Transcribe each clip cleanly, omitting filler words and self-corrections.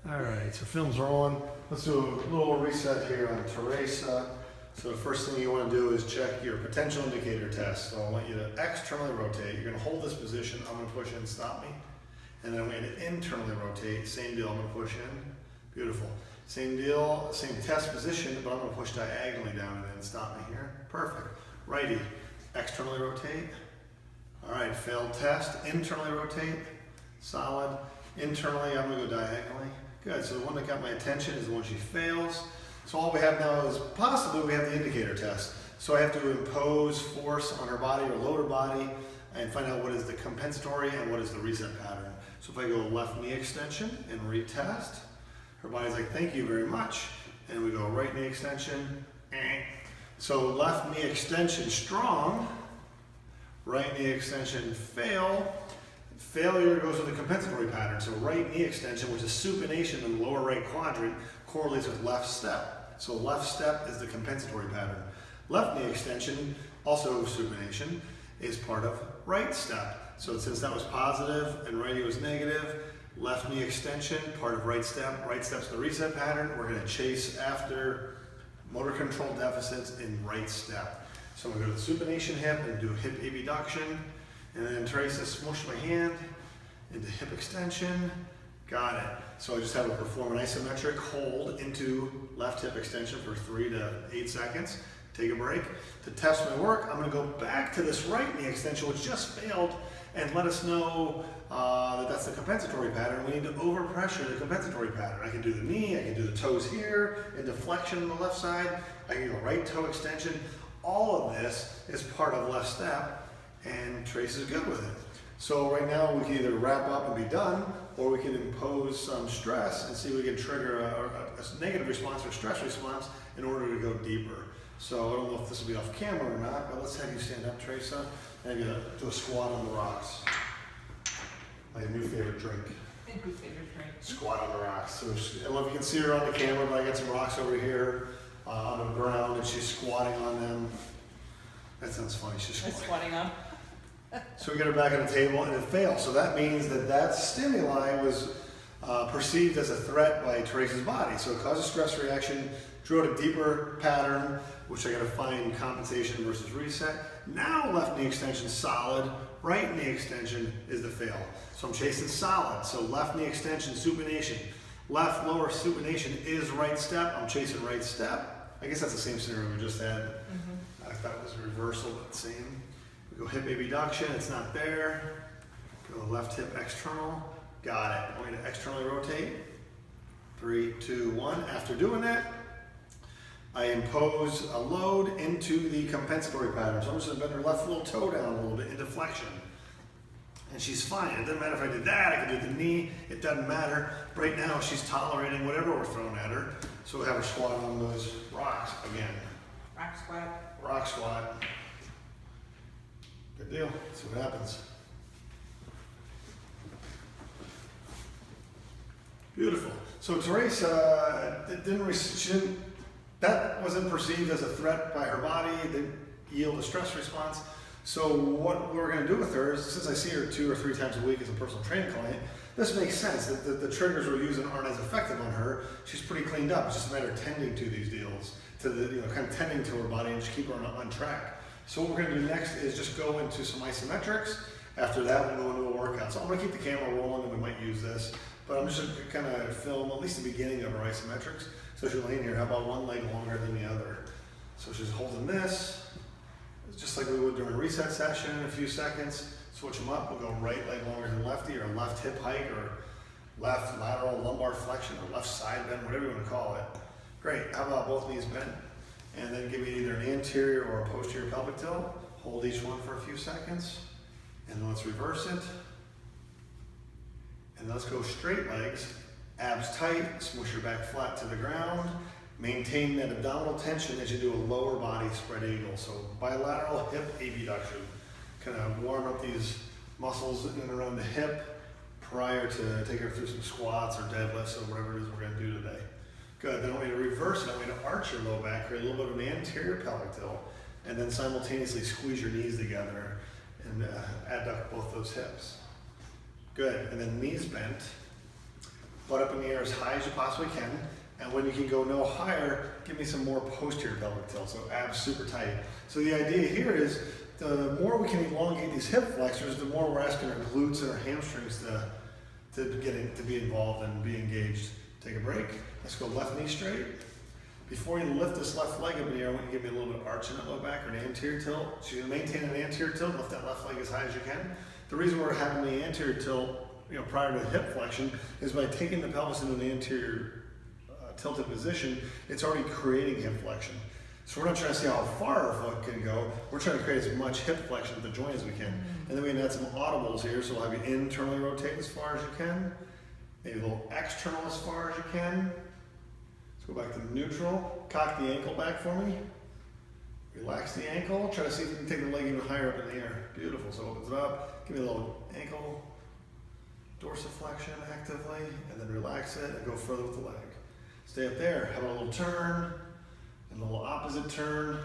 All right, so films are on. Let's do a little reset here on Teresa. So the first thing you want to do is check your potential indicator test. So I want you to externally rotate. You're going to hold this position. I'm going to push in, stop me. And then I'm going to internally rotate. Same deal, I'm going to push in. Beautiful. Same deal, same test position, but I'm going to push diagonally down and then stop me here. Perfect. Righty, externally rotate. All right, failed test. Internally rotate. Solid. Internally, I'm going to go diagonally. Good, so the one that got my attention is the one she fails. So all we have now is possibly we have the indicator test. So I have to impose force on her body or load her body and find out what is the compensatory and what is the reset pattern. So if I go left knee extension and retest, her body's like, thank you very much. And we go right knee extension. So left knee extension strong, right knee extension fail. Failure goes with the compensatory pattern. So right knee extension, which is supination in the lower right quadrant, correlates with left step. So left step is the compensatory pattern. Left knee extension, also supination, is part of right step. So since that was positive and righty was negative, left knee extension, part of right step's the reset pattern. We're going to chase after motor control deficits in right step. So I'm going to go to the supination hip and do hip abduction. And then Teresa smush my hand into hip extension. Got it. So I just have her perform an isometric hold into left hip extension for 3 to 8 seconds. Take a break. To test my work, I'm going to go back to this right knee extension, which just failed, and let us know that that's the compensatory pattern. We need to overpressure the compensatory pattern. I can do the knee, I can do the toes here, and deflection on the left side. I can go right toe extension. All of this is part of left step. And Trace is good with it. So right now we can either wrap up and be done, or we can impose some stress and see if we can trigger a negative response or stress response in order to go deeper. So I don't know if this will be off camera or not, but let's have you stand up, Teresa, and do a squat on the rocks. My new favorite drink. New favorite drink. Squat on the rocks. So I don't know if you can see her on the camera, but I got some rocks over here on the ground, and she's squatting on them. That sounds funny. She's squatting on. So we get her back on the table and it fails. So that means that that stimuli was perceived as a threat by Teresa's body. So it caused a stress reaction, drew out a deeper pattern, which I got to find compensation versus reset. Now left knee extension solid, right knee extension is the fail. So I'm chasing solid. So left knee extension, supination. Left lower supination is right step. I'm chasing right step. I guess that's the same scenario we just had. I thought it was a reversal, but same. We go hip abduction, it's not there. Go left hip external, got it. I'm going to externally rotate. 3, 2, 1. After doing that, I impose a load into the compensatory pattern. So I'm just going to bend her left little toe down a little bit into flexion. And she's fine. It doesn't matter if I did that, I could do the knee, it doesn't matter. Right now she's tolerating whatever we're throwing at her. So we'll have her squat on those rocks again. Rock squat. Rock squat. Good deal. Let's see what happens. Beautiful. So Teresa that wasn't perceived as a threat by her body. It didn't yield a stress response. So what we're going to do with her is, since I see her 2 or 3 times a week as a personal training client, this makes sense. The triggers we're using aren't as effective on her. She's pretty cleaned up. It's just a matter of tending to these deals, kind of tending to her body and just keep her on track. So what we're going to do next is just go into some isometrics. After that, we'll go into a workout. So I'm going to keep the camera rolling, and we might use this, but I'm just going to kind of film at least the beginning of our isometrics. So she's laying here. How about one leg longer than the other? So she's holding this, just like we would during a reset session in a few seconds. Switch them up. We'll go right leg longer than lefty, or left hip hike, or left lateral lumbar flexion, or left side bend, whatever you want to call it. Great. How about both knees bent? And then give me either an anterior or a posterior pelvic tilt. Hold each one for a few seconds. And then let's reverse it. And let's go straight legs. Abs tight, smush your back flat to the ground. Maintain that abdominal tension as you do a lower body spread eagle. So bilateral hip abduction. Kind of warm up these muscles in and around the hip prior to taking her through some squats or deadlifts or whatever it is we're going to do today. Good, then I want you to reverse it. I want you to arch your low back, create a little bit of an anterior pelvic tilt, and then simultaneously squeeze your knees together and adduct both those hips. Good, and then knees bent. butt up in the air as high as you possibly can. And when you can go no higher, give me some more posterior pelvic tilt, so abs super tight. So the idea here is the more we can elongate these hip flexors, the more we're asking our glutes and our hamstrings to be involved and be engaged. Take a break. Let's go left knee straight. Before you lift this left leg up in the air, I want you to give me a little bit of arch in that low back or an anterior tilt. So you maintain an anterior tilt, lift that left leg as high as you can. The reason we're having the anterior tilt, prior to the hip flexion, is by taking the pelvis into an anterior tilted position, it's already creating hip flexion. So we're not trying to see how far our foot can go, we're trying to create as much hip flexion at the joint as we can. And then we can add some audibles here, so we'll have you internally rotate as far as you can, maybe a little external as far as you can. Let's go back to neutral, cock the ankle back for me. Relax the ankle, try to see if you can take the leg even higher up in the air. Beautiful, so opens it up, give me a little ankle dorsiflexion actively, and then relax it and go further with the leg. Stay up there, have a little turn, and a little opposite turn.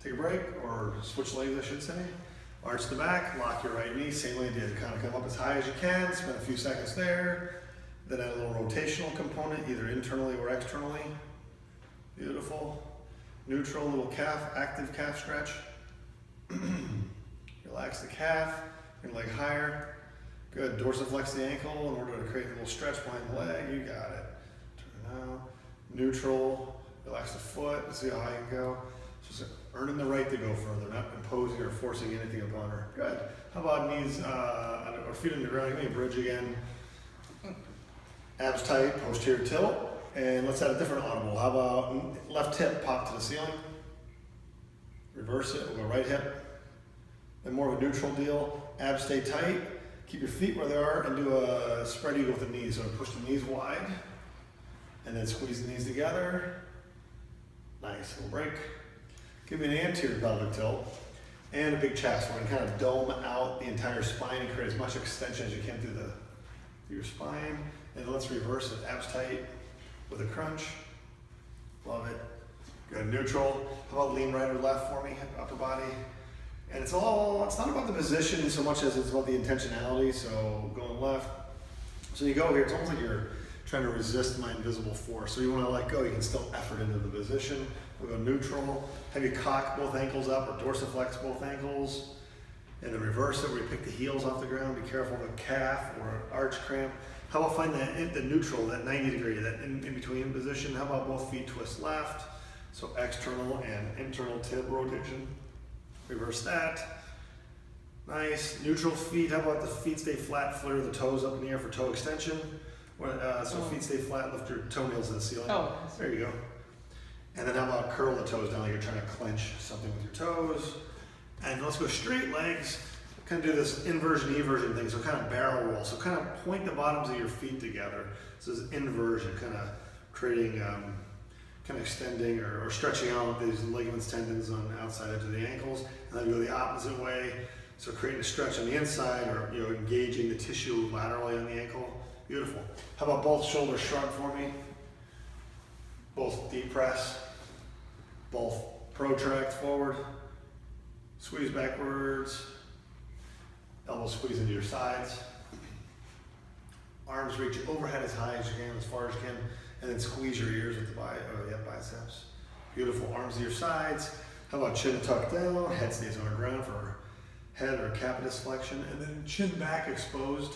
Take a break, or switch legs I should say. Arch the back, lock your right knee, same idea. Kind of come up as high as you can, spend a few seconds there. Then add a little rotational component, either internally or externally. Beautiful. Neutral, little calf, active calf stretch. Relax the calf, bring the leg higher. Good, dorsiflex the ankle in order to create a little stretch behind the leg. You got it. Now, neutral, relax the foot, see how high you can go. Just earning the right to go further, not imposing or forcing anything upon her. Good. How about knees or feet on the ground? Give me a bridge again. Abs tight, posterior tilt. And let's add a different audible. How about left hip pop to the ceiling? Reverse it, we'll go right hip. Then more of a neutral deal. Abs stay tight. Keep your feet where they are and do a spread eagle with the knees. So push the knees wide. And then squeeze the knees together. Nice, little break. Give me an anterior pelvic tilt and a big chest. We're gonna kind of dome out the entire spine and create as much extension as you can through your spine. And let's reverse it, abs tight with a crunch. Love it. Good, neutral. How about lean right or left for me, upper body. And it's not about the position so much as it's about the intentionality. So going left. So you go here, it's almost like you're trying to resist my invisible force. So you want to let go, you can still effort into the position. We'll go neutral. Have you cock both ankles up or dorsiflex both ankles. And then reverse it where you pick the heels off the ground. Be careful of a calf or an arch cramp. How about find the neutral, that 90 degree, that in between position. How about both feet twist left? So external and internal tib rotation. Reverse that. Nice. Neutral feet. How about the feet stay flat, flare the toes up in the air for toe extension. So feet stay flat, lift your toenails to the ceiling. Oh. There you go. And then how about curl the toes down like you're trying to clench something with your toes. And let's go straight legs. Kind of do this inversion, eversion thing. So kind of barrel roll. So kind of point the bottoms of your feet together. So this is inversion, kind of creating, kind of extending or stretching out these ligaments, tendons on the outside edge of the ankles. And then go the opposite way. So creating a stretch on the inside or engaging the tissue laterally on the ankle. Beautiful. How about both shoulders shrug for me? Both deep press. Both protract forward. Squeeze backwards. Elbows squeeze into your sides. Arms reach overhead as high as you can, as far as you can. And then squeeze your ears with the biceps. Beautiful. Arms to your sides. How about chin tucked down? Head stays on the ground for head or capitis flexion. And then chin back exposed.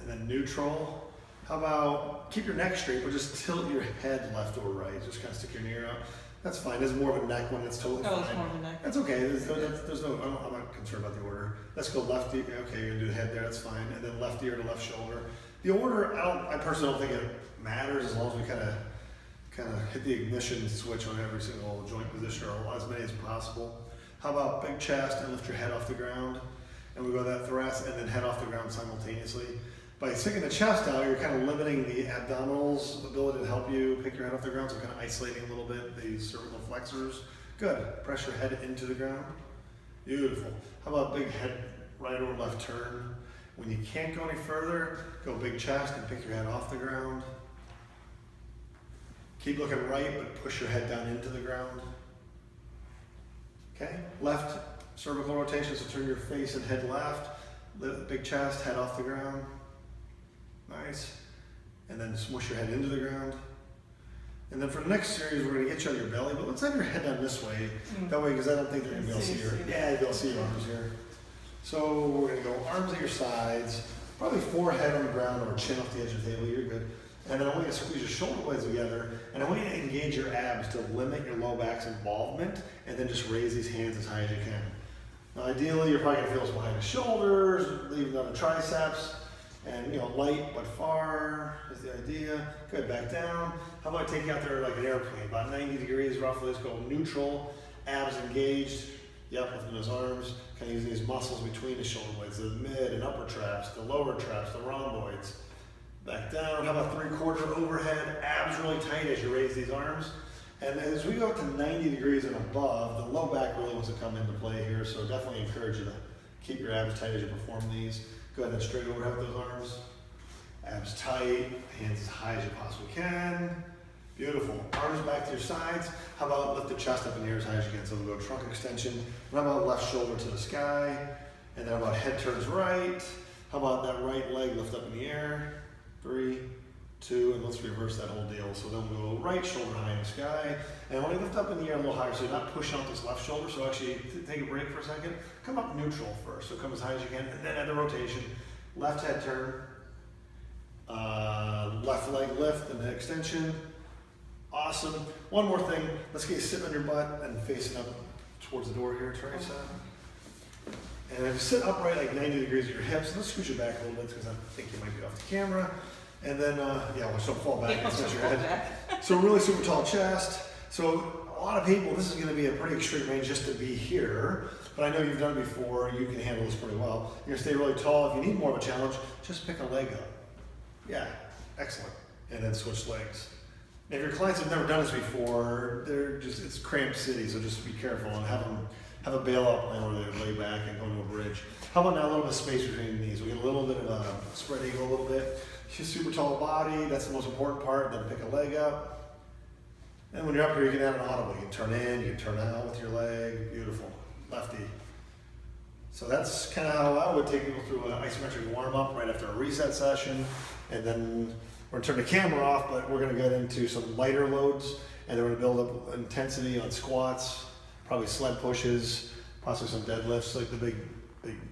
And then neutral. How about keep your neck straight, but just tilt your head left or right. Just kind of stick your ear out. That's fine. There's more of a neck one. That's totally fine. It's more of a neck. That's okay. I'm not concerned about the order. Let's go left ear. Okay, you're gonna do the head there. That's fine. And then left ear to left shoulder. The order, I personally don't think it matters as long as we kind of hit the ignition switch on every single joint position or as many as possible. How about big chest and lift your head off the ground? And we go that thoracic and then head off the ground simultaneously. By sticking the chest out, you're kind of limiting the abdominals' ability to help you pick your head off the ground, so kind of isolating a little bit the cervical flexors. Good. Press your head into the ground. Beautiful. How about big head right or left turn? When you can't go any further, go big chest and pick your head off the ground. Keep looking right, but push your head down into the ground. Okay? Left cervical rotation, so turn your face and head left. Big chest, head off the ground. Nice. And then smush your head into the ground. And then for the next series, we're gonna get you on your belly, but let's have your head down this way. That way, because I don't think they're gonna be able to see your, they'll see your arms here. So we're gonna go arms at your sides, probably forehead on the ground or chin off the edge of the table, you're good. And then I want you to squeeze your shoulder blades together, and I want you to engage your abs to limit your low back's involvement, and then just raise these hands as high as you can. Now ideally, you're probably gonna feel this behind the shoulders, leaving down the triceps, and light but far is the idea. Good, back down. How about I take you out there like an airplane, about 90 degrees roughly. Let's go neutral, abs engaged. Yep, lifting those arms, kind of using these muscles between the shoulder blades, the mid and upper traps, the lower traps, the rhomboids. Back down. How about 3/4 overhead, abs really tight as you raise these arms. And as we go up to 90 degrees and above, the low back really wants to come into play here, so definitely encourage you to keep your abs tight as you perform these. Go ahead and straight overhead with those arms. Abs tight, hands as high as you possibly can. Beautiful. Arms back to your sides. How about lift the chest up in the air as high as you can? So we'll go trunk extension. And how about left shoulder to the sky? And then how about head turns right? How about that right leg lift up in the air? 3, 2, and let's reverse that whole deal. So then we'll go right shoulder high in the sky. And when you lift up in the air a little higher, so you're not pushing out this left shoulder, so actually take a break for a second. Come up neutral first, so come as high as you can, and then add the rotation. Left head turn, left leg lift and the extension. Awesome. One more thing, let's get you sitting on your butt and facing up towards the door here, Teresa. And if you sit upright like 90 degrees of your hips, let's scoot you back a little bit because I think you might be off the camera. And then, so fall back and switch your head. So really super tall chest. So a lot of people, this is going to be a pretty extreme range just to be here, but I know you've done it before, you can handle this pretty well. You're going to stay really tall. If you need more of a challenge, just pick a leg up. Yeah, excellent. And then switch legs. If your clients have never done this before, it's cramped city, so just be careful and have a bail out plan where they lay back and go to a bridge. How about now a little bit of space between the knees? We get a little bit of a spread eagle a little bit. Just super tall body, that's the most important part. Then pick a leg up. And when you're up here, you can add an audible. You can turn in, you can turn out with your leg. Beautiful. Lefty. So that's kind of how I would take people through an isometric warm-up right after a reset session. And then we're going to turn the camera off, but we're going to get into some lighter loads. And then we're going to build up intensity on squats, probably sled pushes, possibly some deadlifts, like the big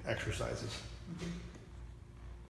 exercises.